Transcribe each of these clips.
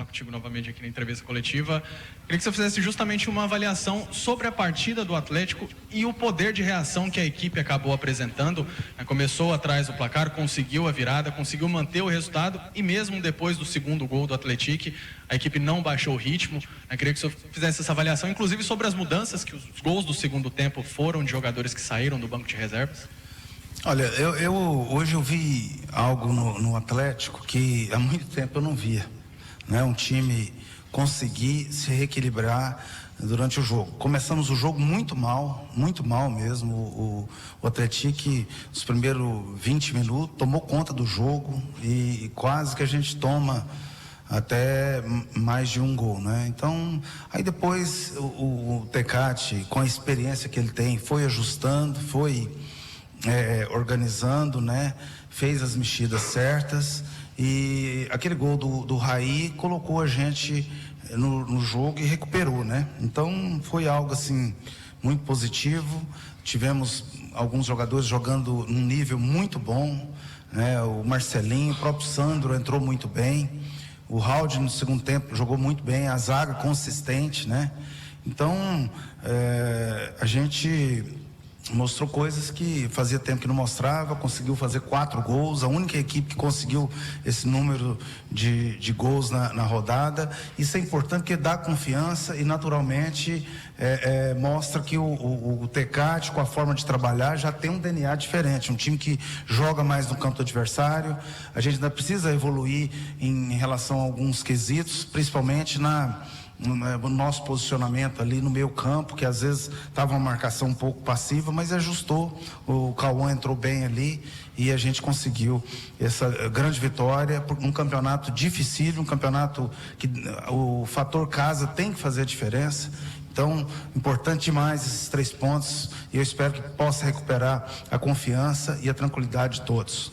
falar contigo novamente aqui na entrevista coletiva. Queria que você fizesse justamente uma avaliação sobre a partida do Atlético e o poder de reação que a equipe acabou apresentando. Começou atrás do placar, conseguiu a virada, conseguiu manter o resultado e mesmo depois do segundo gol do Atlético, a equipe não baixou o ritmo. Queria que você fizesse essa avaliação, inclusive sobre as mudanças, que os gols do segundo tempo foram de jogadores que saíram do banco de reservas. Olha, hoje eu vi algo no Atlético que há muito tempo eu não via, né? Um time conseguir se reequilibrar durante o jogo. Começamos o jogo muito mal mesmo. O Atlético, nos primeiros 20 minutos, tomou conta do jogo e quase que a gente toma até mais de um gol, né? Então, aí depois o Tecate, com a experiência que ele tem, foi ajustando, foi organizando, né? Fez as mexidas certas e aquele gol do Raí colocou a gente no jogo e recuperou, né? Então foi algo assim muito positivo. Tivemos alguns jogadores jogando num nível muito bom, né? O Marcelinho, o próprio Sandro entrou muito bem, o Raul no segundo tempo jogou muito bem, a zaga consistente, né? Então a gente mostrou coisas que fazia tempo que não mostrava, conseguiu fazer 4 gols, a única equipe que conseguiu esse número de gols na rodada. Isso é importante porque dá confiança e naturalmente mostra que o Tecate, com a forma de trabalhar, já tem um DNA diferente, um time que joga mais no campo do adversário. A gente ainda precisa evoluir em relação a alguns quesitos, principalmente no nosso posicionamento ali no meio campo, que às vezes estava uma marcação um pouco passiva, mas ajustou. O Cauã entrou bem ali e a gente conseguiu essa grande vitória num campeonato difícil, um campeonato que o fator casa tem que fazer a diferença. Então, importante demais esses 3 pontos e eu espero que possa recuperar a confiança e a tranquilidade de todos.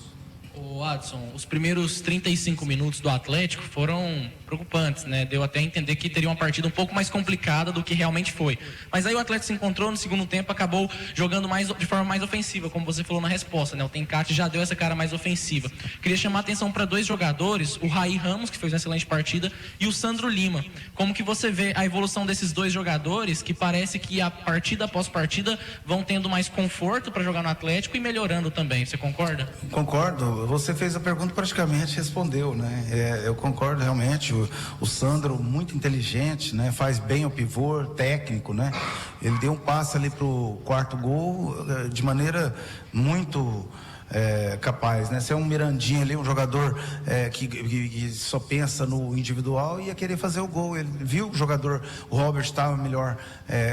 O Adson, os primeiros 35 minutos do Atlético foram preocupantes, né? Deu até a entender que teria uma partida um pouco mais complicada do que realmente foi. Mas aí o Atlético se encontrou no segundo tempo, acabou jogando de forma mais ofensiva, como você falou na resposta, né? O Tencate já deu essa cara mais ofensiva. Queria chamar a atenção para 2 jogadores, o Raí Ramos, que fez uma excelente partida, e o Sandro Lima. Como que você vê a evolução desses 2 jogadores, que parece que a partida após partida vão tendo mais conforto para jogar no Atlético e melhorando também, você concorda? Concordo, você fez a pergunta e praticamente respondeu, né? Eu concordo realmente. O Sandro, muito inteligente, né? Faz bem o pivô, técnico, né? Ele deu um passe ali pro 4º gol de maneira muito capaz, né? Você é um Mirandinha ali, um jogador que só pensa no individual e ia querer fazer o gol. Ele viu que o jogador, o Robert, estava melhor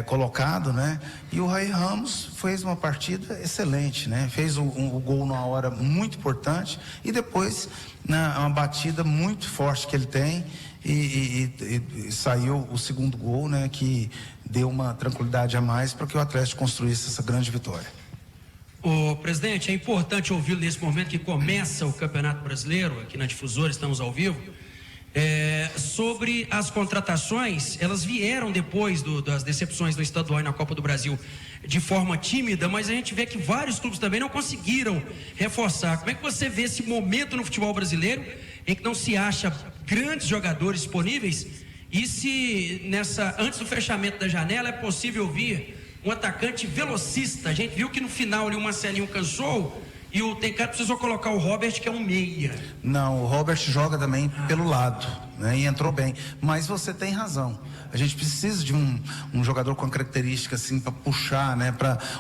colocado, né? E o Raí Ramos fez uma partida excelente, né? Fez o gol numa hora muito importante e depois uma batida muito forte que ele tem e saiu o segundo gol, né? Que deu uma tranquilidade a mais para que o Atlético construísse essa grande vitória. Ô, presidente, é importante ouvi-lo nesse momento que começa o Campeonato Brasileiro, aqui na Difusora, estamos ao vivo, sobre as contratações. Elas vieram depois das decepções do estadual e na Copa do Brasil de forma tímida, mas a gente vê que vários clubes também não conseguiram reforçar. Como é que você vê esse momento no futebol brasileiro em que não se acha grandes jogadores disponíveis e se antes do fechamento da janela é possível vir um atacante velocista? A gente viu que no final ali o Marcelinho cansou e o Tencate precisou colocar o Robert, que é um meia. Não, o Robert joga também pelo lado, né? E entrou bem, mas você tem razão. A gente precisa de um jogador com característica assim para puxar, né?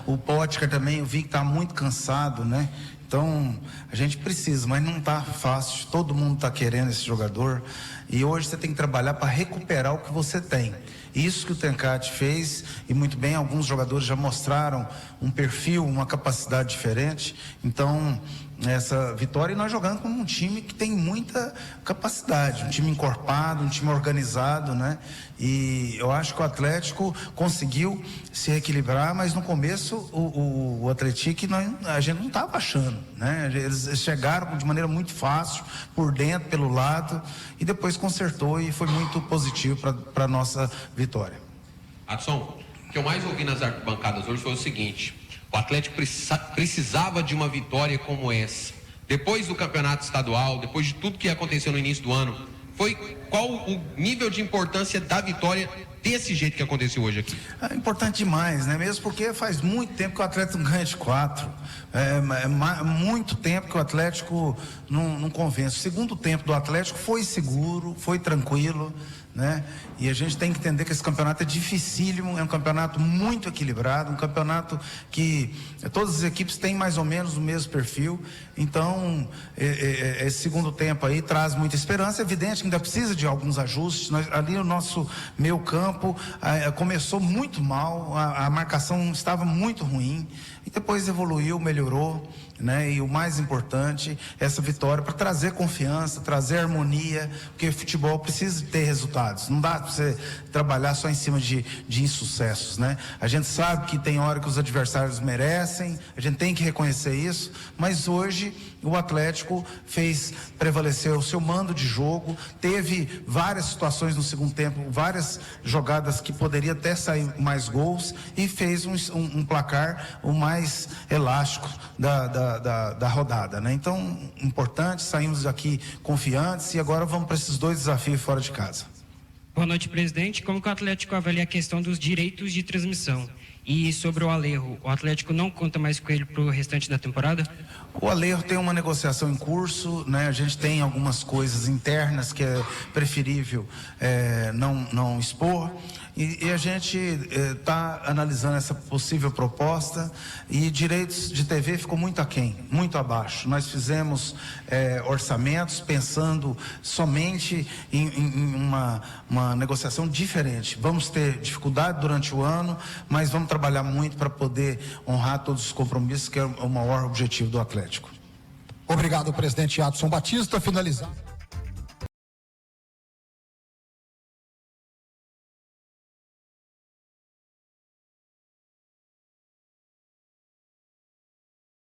O Potker também, eu vi que está muito cansado, né? Então a gente precisa, mas não está fácil. Todo mundo está querendo esse jogador e hoje você tem que trabalhar para recuperar o que você tem. Isso que o Tencate fez, e muito bem, alguns jogadores já mostraram um perfil, uma capacidade diferente. Então, essa vitória, e nós jogando como um time que tem muita capacidade, um time encorpado, um time organizado, né? E eu acho que o Atlético conseguiu se equilibrar, mas no começo o Atlético a gente não estava achando, né? Eles chegaram de maneira muito fácil, por dentro, pelo lado, e depois consertou e foi muito positivo para a nossa vitória. Adson, o que eu mais ouvi nas arquibancadas hoje foi o seguinte: o Atlético precisava de uma vitória como essa. Depois do campeonato estadual, depois de tudo que aconteceu no início do ano, foi qual o nível de importância da vitória desse jeito que aconteceu hoje aqui? É importante demais, né? Mesmo porque faz muito tempo que o Atlético não ganha de 4. Muito tempo que o Atlético não convence. O segundo tempo do Atlético foi seguro, foi tranquilo, né? E a gente tem que entender que esse campeonato é dificílimo, é um campeonato muito equilibrado, um campeonato que todas as equipes têm mais ou menos o mesmo perfil. Então, esse segundo tempo aí traz muita esperança. É evidente que ainda precisa de alguns ajustes. Ali o nosso meio campo começou muito mal, a marcação estava muito ruim e depois evoluiu, melhorou, né? E o mais importante, essa vitória para trazer confiança, trazer harmonia, porque futebol precisa ter resultados. Não dá para você trabalhar só em cima de insucessos, né? A gente sabe que tem hora que os adversários merecem, a gente tem que reconhecer isso, mas hoje o Atlético fez prevalecer o seu mando de jogo, teve várias situações no segundo tempo, várias jogadas que poderia até sair mais gols e fez um placar o mais elástico da rodada, né? Então, importante, saímos daqui confiantes e agora vamos para esses 2 desafios fora de casa. Boa noite, presidente. Como que o Atlético avalia a questão dos direitos de transmissão? E sobre o Alejo, o Atlético não conta mais com ele para o restante da temporada? O Alejo tem uma negociação em curso, né? A gente tem algumas coisas internas que é preferível não expor. E a gente está analisando essa possível proposta e direitos de TV ficou muito aquém, muito abaixo. Nós fizemos orçamentos pensando somente em uma negociação diferente. Vamos ter dificuldade durante o ano, mas vamos trabalhar muito para poder honrar todos os compromissos, que é o maior objetivo do Atlético. Obrigado, presidente Adson Batista. Finalizado.